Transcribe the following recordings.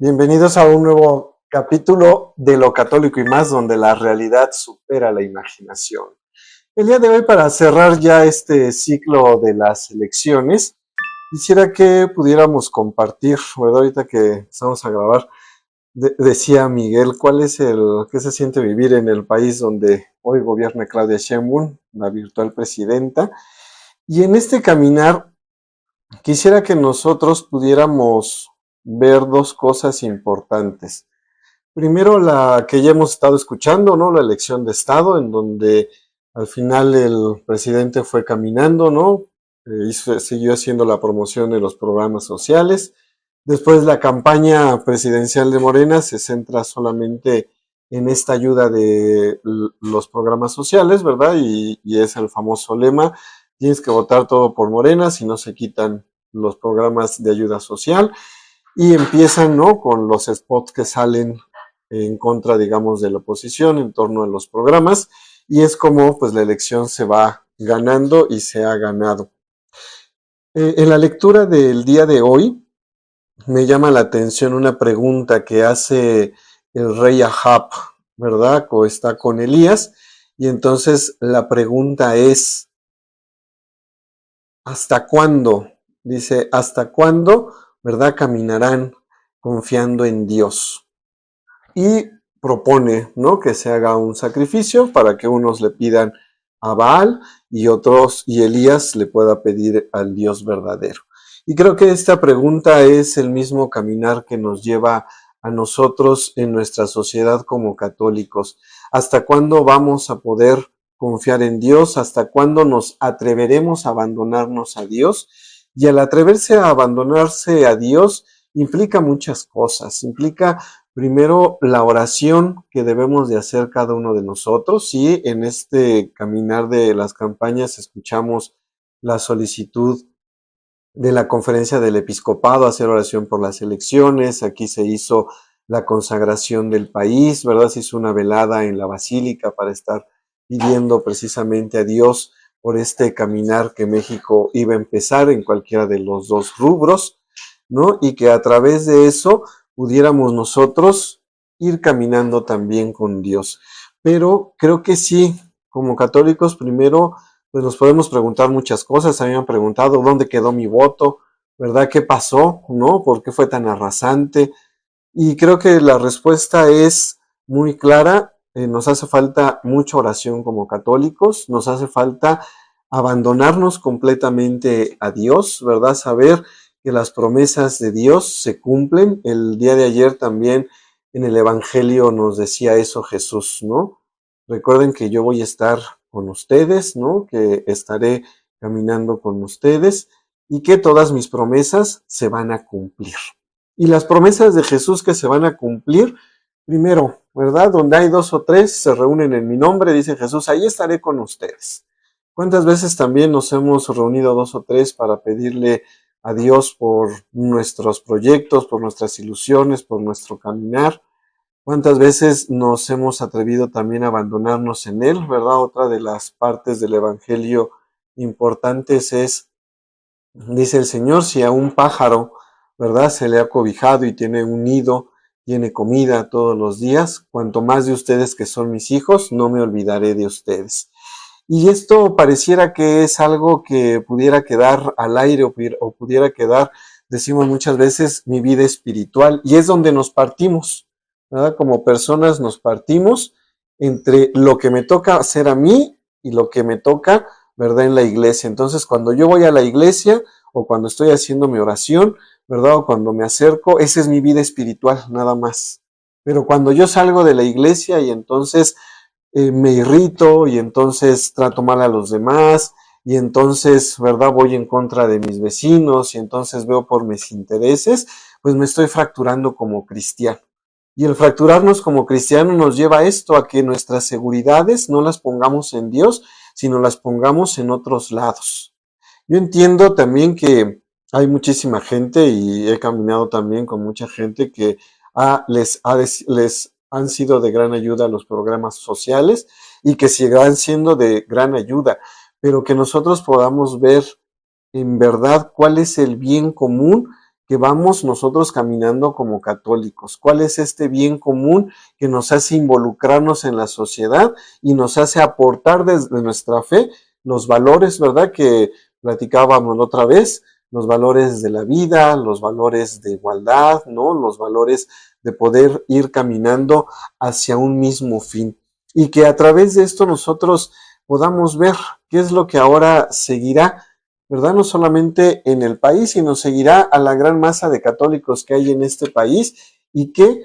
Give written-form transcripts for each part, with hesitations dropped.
Bienvenidos a un nuevo capítulo de Lo Católico y Más, donde la realidad supera la imaginación. El día de hoy, para cerrar ya este ciclo de las elecciones, quisiera que pudiéramos compartir, ¿verdad? Ahorita que estamos a grabar, decía Miguel, ¿qué se siente vivir en el país donde hoy gobierna Claudia Sheinbaum, la virtual presidenta? Y en este caminar, quisiera que nosotros pudiéramos ver dos cosas importantes. Primero, la que ya hemos estado escuchando, ¿no? La elección de Estado, en donde al final el presidente fue caminando, ¿no? Siguió haciendo la promoción de los programas sociales. Después, la campaña presidencial de Morena se centra solamente en esta ayuda de los programas sociales, ¿verdad? Y es el famoso lema: tienes que votar todo por Morena, si no se quitan los programas de ayuda social. Y empiezan, ¿no?, con los spots que salen en contra, digamos, de la oposición en torno a los programas, y es como pues la elección se va ganando y se ha ganado. En la lectura del día de hoy me llama la atención una pregunta que hace el rey Ahab, ¿verdad? Está con Elías, y entonces la pregunta es: ¿hasta cuándo? Dice, ¿hasta cuándo, verdad, caminarán confiando en Dios? Y propone, ¿no?, que se haga un sacrificio para que unos le pidan a Baal y Elías le pueda pedir al Dios verdadero. Y creo que esta pregunta es el mismo caminar que nos lleva a nosotros en nuestra sociedad como católicos. ¿Hasta cuándo vamos a poder confiar en Dios? ¿Hasta cuándo nos atreveremos a abandonarnos a Dios? Y al atreverse a abandonarse a Dios implica muchas cosas. Implica primero la oración que debemos de hacer cada uno de nosotros. Sí, en este caminar de las campañas escuchamos la solicitud de la conferencia del episcopado, hacer oración por las elecciones. Aquí se hizo la consagración del país, ¿verdad? Se hizo una velada en la basílica para estar pidiendo precisamente a Dios por este caminar que México iba a empezar en cualquiera de los dos rubros, ¿no? Y que a través de eso pudiéramos nosotros ir caminando también con Dios. Pero creo que sí, como católicos, primero pues nos podemos preguntar muchas cosas. A mí me han preguntado dónde quedó mi voto, ¿verdad? ¿Qué pasó? ¿No? ¿Por qué fue tan arrasante? Y creo que la respuesta es muy clara. Nos hace falta mucha oración como católicos, nos hace falta abandonarnos completamente a Dios, ¿verdad? Saber que las promesas de Dios se cumplen. El día de ayer también en el Evangelio nos decía eso Jesús, ¿no? Recuerden que yo voy a estar con ustedes, ¿no? Que estaré caminando con ustedes y que todas mis promesas se van a cumplir. Y las promesas de Jesús que se van a cumplir, primero, ¿verdad? Donde hay dos o tres se reúnen en mi nombre, dice Jesús, ahí estaré con ustedes. ¿Cuántas veces también nos hemos reunido dos o tres para pedirle a Dios por nuestros proyectos, por nuestras ilusiones, por nuestro caminar? ¿Cuántas veces nos hemos atrevido también a abandonarnos en Él, verdad? Otra de las partes del Evangelio importantes es, dice el Señor, si a un pájaro, ¿verdad?, se le ha cobijado y tiene un nido, tiene comida todos los días, cuanto más de ustedes que son mis hijos, no me olvidaré de ustedes. Y esto pareciera que es algo que pudiera quedar al aire o pudiera quedar, decimos muchas veces, mi vida espiritual, y es donde nos partimos, ¿verdad? Como personas nos partimos entre lo que me toca hacer a mí y lo que me toca, ¿verdad?, en la iglesia. Entonces, cuando yo voy a la iglesia o cuando estoy haciendo mi oración, ¿verdad?, o cuando me acerco, esa es mi vida espiritual, nada más. Pero cuando yo salgo de la iglesia y entonces me irrito y entonces trato mal a los demás y entonces, ¿verdad?, voy en contra de mis vecinos y entonces veo por mis intereses, pues me estoy fracturando como cristiano. Y el fracturarnos como cristianos nos lleva a esto, a que nuestras seguridades no las pongamos en Dios, sino las pongamos en otros lados. Yo entiendo también que hay muchísima gente, y he caminado también con mucha gente que les han sido de gran ayuda los programas sociales y que seguirán siendo de gran ayuda, pero que nosotros podamos ver en verdad cuál es el bien común que vamos nosotros caminando como católicos? ¿Cuál es este bien común que nos hace involucrarnos en la sociedad y nos hace aportar desde nuestra fe los valores, ¿verdad? Que platicábamos la otra vez, los valores de la vida, los valores de igualdad, ¿no? Los valores de poder ir caminando hacia un mismo fin. Y que a través de esto nosotros podamos ver qué es lo que ahora seguirá, ¿verdad? No solamente en el país, sino seguirá a la gran masa de católicos que hay en este país y que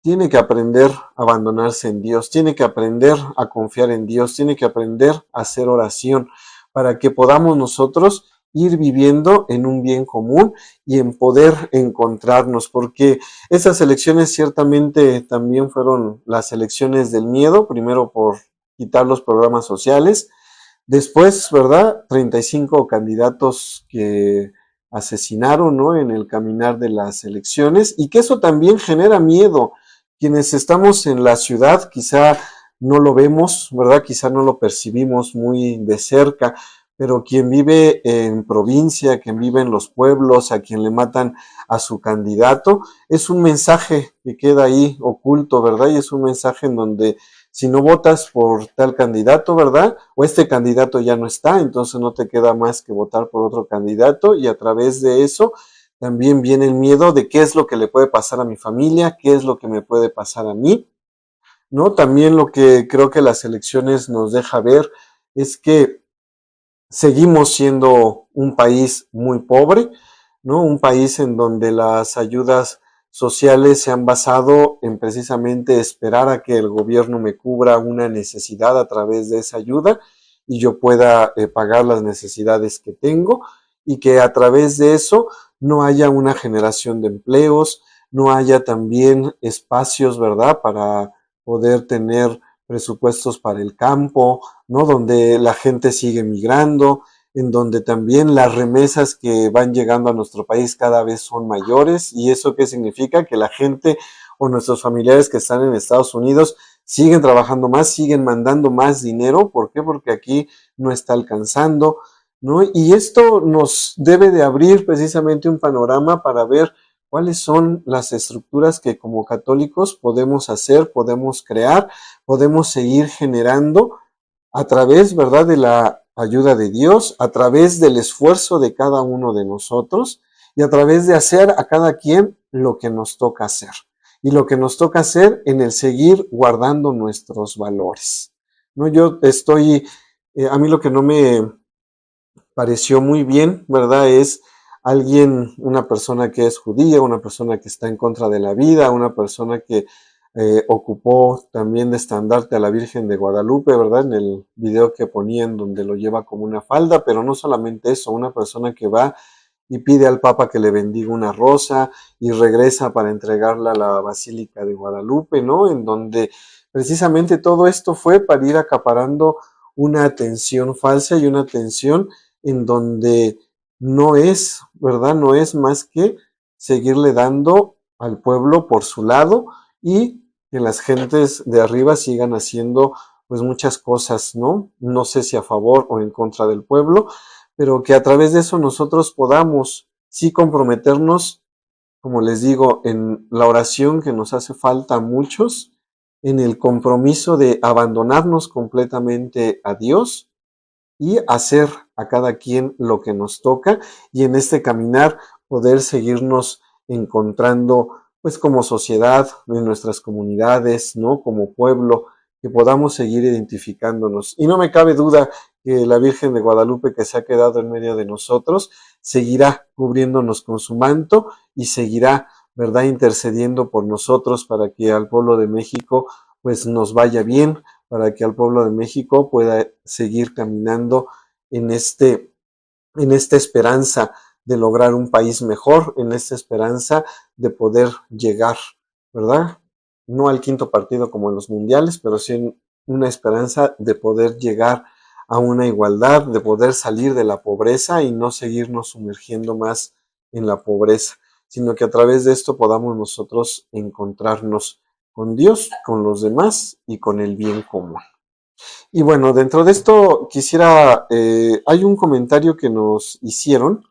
tiene que aprender a abandonarse en Dios, tiene que aprender a confiar en Dios, tiene que aprender a hacer oración para que podamos nosotros ir viviendo en un bien común y en poder encontrarnos, porque esas elecciones ciertamente también fueron las elecciones del miedo, primero por quitar los programas sociales, después, ¿verdad? 35 candidatos que asesinaron, ¿no? En el caminar de las elecciones y que eso también genera miedo. Quienes estamos en la ciudad quizá no lo vemos, ¿verdad? Quizá no lo percibimos muy de cerca, pero quien vive en provincia, quien vive en los pueblos, a quien le matan a su candidato, es un mensaje que queda ahí oculto, ¿verdad? Y es un mensaje en donde si no votas por tal candidato, ¿verdad? O este candidato ya no está, entonces no te queda más que votar por otro candidato y a través de eso también viene el miedo de qué es lo que le puede pasar a mi familia, qué es lo que me puede pasar a mí, ¿no? También lo que creo que las elecciones nos deja ver es que seguimos siendo un país muy pobre, ¿no? Un país en donde las ayudas sociales se han basado en precisamente esperar a que el gobierno me cubra una necesidad a través de esa ayuda y yo pueda pagar las necesidades que tengo y que a través de eso no haya una generación de empleos, no haya también espacios, ¿verdad?, para poder tener presupuestos para el campo, ¿no? Donde la gente sigue migrando, en donde también las remesas que van llegando a nuestro país cada vez son mayores. ¿Y eso qué significa? Que la gente o nuestros familiares que están en Estados Unidos siguen trabajando más, siguen mandando más dinero. ¿Por qué? Porque aquí no está alcanzando, ¿no? Y esto nos debe de abrir precisamente un panorama para ver cuáles son las estructuras que como católicos podemos hacer, podemos crear, podemos seguir generando a través, ¿verdad?, de la ayuda de Dios, a través del esfuerzo de cada uno de nosotros y a través de hacer a cada quien lo que nos toca hacer. Y lo que nos toca hacer en el seguir guardando nuestros valores. ¿No? Yo estoy, a mí lo que no me pareció muy bien, ¿verdad? Es alguien, una persona que es judía, una persona que está en contra de la vida, una persona que ocupó también de estandarte a la Virgen de Guadalupe, ¿verdad? En el video que ponían donde lo lleva como una falda, pero no solamente eso, una persona que va y pide al Papa que le bendiga una rosa y regresa para entregarla a la Basílica de Guadalupe, ¿no? En donde precisamente todo esto fue para ir acaparando una atención falsa y una atención en donde no es, ¿verdad? No es más que seguirle dando al pueblo por su lado y que las gentes de arriba sigan haciendo pues muchas cosas, ¿no? No sé si a favor o en contra del pueblo, pero que a través de eso nosotros podamos sí comprometernos, como les digo, en la oración que nos hace falta a muchos, en el compromiso de abandonarnos completamente a Dios y hacer a cada quien lo que nos toca y en este caminar poder seguirnos encontrando pues como sociedad, en nuestras comunidades, ¿no? Como pueblo, que podamos seguir identificándonos. Y no me cabe duda que la Virgen de Guadalupe que se ha quedado en medio de nosotros seguirá cubriéndonos con su manto y seguirá, ¿verdad?, intercediendo por nosotros para que al pueblo de México pues nos vaya bien, para que al pueblo de México pueda seguir caminando en en esta esperanza de lograr un país mejor, en esta esperanza de poder llegar, ¿verdad? No al quinto partido como en los mundiales, pero sí en una esperanza de poder llegar a una igualdad, de poder salir de la pobreza y no seguirnos sumergiendo más en la pobreza, sino que a través de esto podamos nosotros encontrarnos con Dios, con los demás y con el bien común. Y bueno, dentro de esto quisiera, hay un comentario que nos hicieron,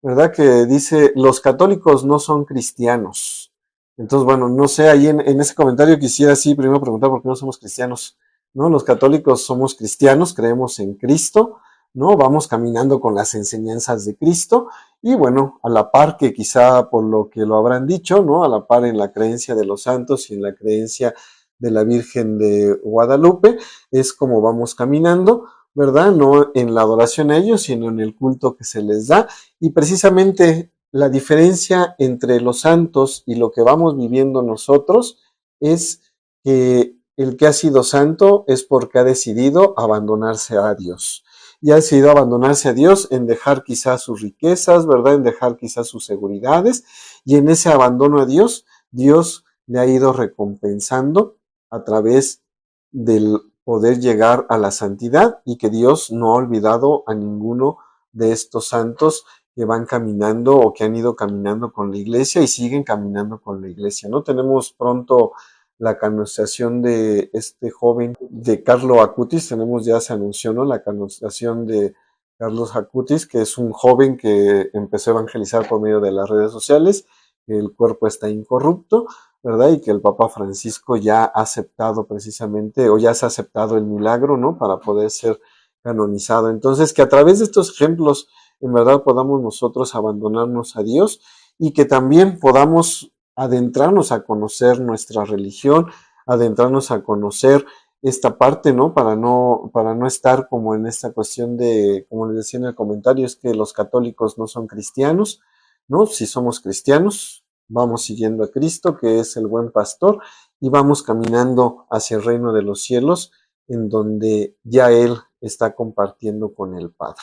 ¿verdad? Que dice, los católicos no son cristianos. Entonces, bueno, no sé, ahí en ese comentario quisiera sí primero preguntar por qué no somos cristianos, ¿no? Los católicos somos cristianos, creemos en Cristo, ¿no? Vamos caminando con las enseñanzas de Cristo y bueno, a la par que quizá por lo que lo habrán dicho, ¿no? A la par en la creencia de los santos y en la creencia de la Virgen de Guadalupe, es como vamos caminando, ¿verdad? No en la adoración a ellos, sino en el culto que se les da. Y precisamente la diferencia entre los santos y lo que vamos viviendo nosotros es que el que ha sido santo es porque ha decidido abandonarse a Dios. Y ha decidido abandonarse a Dios en dejar quizás sus riquezas, ¿verdad? En dejar quizás sus seguridades. Y en ese abandono a Dios, Dios le ha ido recompensando a través del poder llegar a la santidad y que Dios no ha olvidado a ninguno de estos santos que van caminando o que han ido caminando con la iglesia y siguen caminando con la iglesia, ¿no? Tenemos pronto la canonización de este joven de Carlo Acutis, tenemos ya se anunció, ¿no? La canonización de Carlos Acutis, que es un joven que empezó a evangelizar por medio de las redes sociales, que el cuerpo está incorrupto, ¿verdad? Y que el Papa Francisco ya ha aceptado precisamente, o ya se ha aceptado el milagro, ¿no? Para poder ser canonizado. Entonces, que a través de estos ejemplos, en verdad podamos nosotros abandonarnos a Dios y que también podamos adentrarnos a conocer nuestra religión, adentrarnos a conocer esta parte, ¿no? Para no estar como en esta cuestión de, como les decía en el comentario, es que los católicos no son cristianos, ¿no? Si somos cristianos, vamos siguiendo a Cristo, que es el buen pastor, y vamos caminando hacia el reino de los cielos, en donde ya Él está compartiendo con el Padre.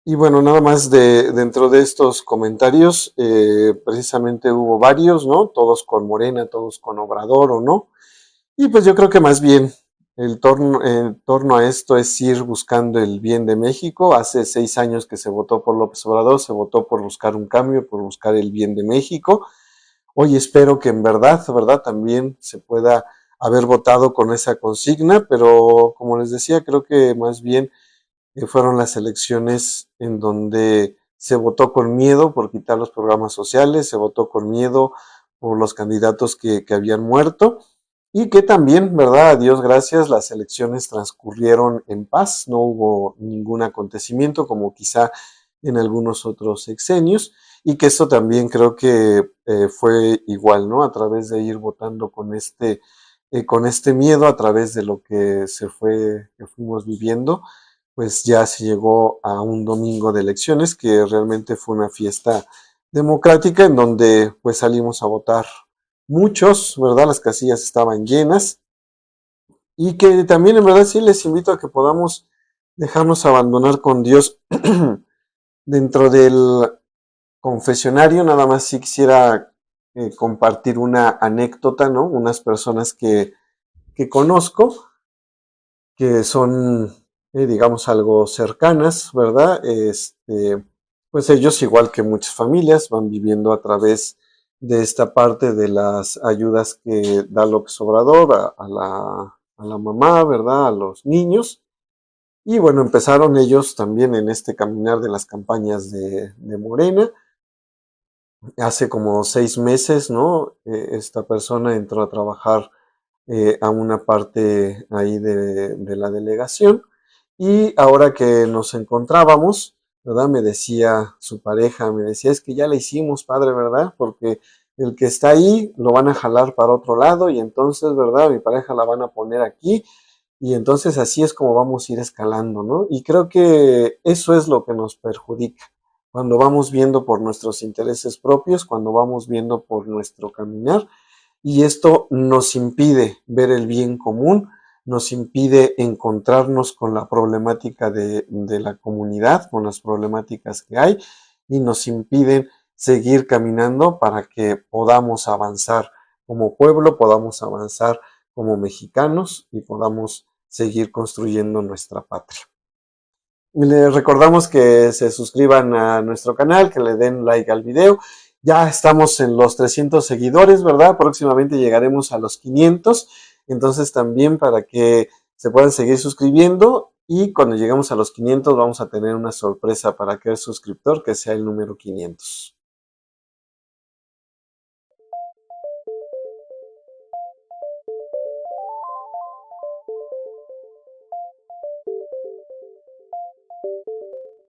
Y bueno, nada más dentro de estos comentarios, precisamente hubo varios, ¿no? Todos con Morena, todos con Obrador o no. Y pues yo creo que más bien en torno a esto es ir buscando el bien de México. Hace 6 años que se votó por López Obrador, se votó por buscar un cambio, por buscar el bien de México. Hoy espero que en verdad, también se pueda haber votado con esa consigna, pero como les decía, creo que más bien fueron las elecciones en donde se votó con miedo por quitar los programas sociales, se votó con miedo por los candidatos que habían muerto y que también, ¿verdad? A Dios gracias, las elecciones transcurrieron en paz, no hubo ningún acontecimiento como quizá en algunos otros sexenios y que esto también creo que fue igual, ¿no? A través de ir votando con este miedo, a través de lo que que fuimos viviendo, pues ya se llegó a un domingo de elecciones que realmente fue una fiesta democrática en donde pues salimos a votar muchos, ¿verdad? Las casillas estaban llenas y que también en verdad sí les invito a que podamos dejarnos abandonar con Dios dentro del confesionario. Nada más si quisiera compartir una anécdota, ¿no? Unas personas que conozco que son, digamos, algo cercanas, ¿verdad? Pues ellos, igual que muchas familias, van viviendo a través de esta parte de las ayudas que da López Obrador a la mamá, ¿verdad? A los niños. Y bueno, empezaron ellos también en este caminar de las campañas de Morena. Hace como 6 meses, ¿no? Esta persona entró a trabajar a una parte ahí de la delegación. Y ahora que nos encontrábamos, ¿verdad? Me decía su pareja, me decía, es que ya la hicimos, padre, ¿verdad? Porque el que está ahí lo van a jalar para otro lado y entonces, ¿verdad? Mi pareja la van a poner aquí y entonces así es como vamos a ir escalando, ¿no? Y creo que eso es lo que nos perjudica. Cuando vamos viendo por nuestros intereses propios, cuando vamos viendo por nuestro caminar, y esto nos impide ver el bien común, nos impide encontrarnos con la problemática de la comunidad, con las problemáticas que hay, y nos impiden seguir caminando para que podamos avanzar como pueblo, podamos avanzar como mexicanos y podamos seguir construyendo nuestra patria. Les recordamos que se suscriban a nuestro canal, que le den like al video. Ya estamos en los 300 seguidores, ¿verdad? Próximamente llegaremos a los 500. Entonces también para que se puedan seguir suscribiendo Y cuando lleguemos a los 500 vamos a tener una sorpresa para aquel suscriptor que sea el número 500.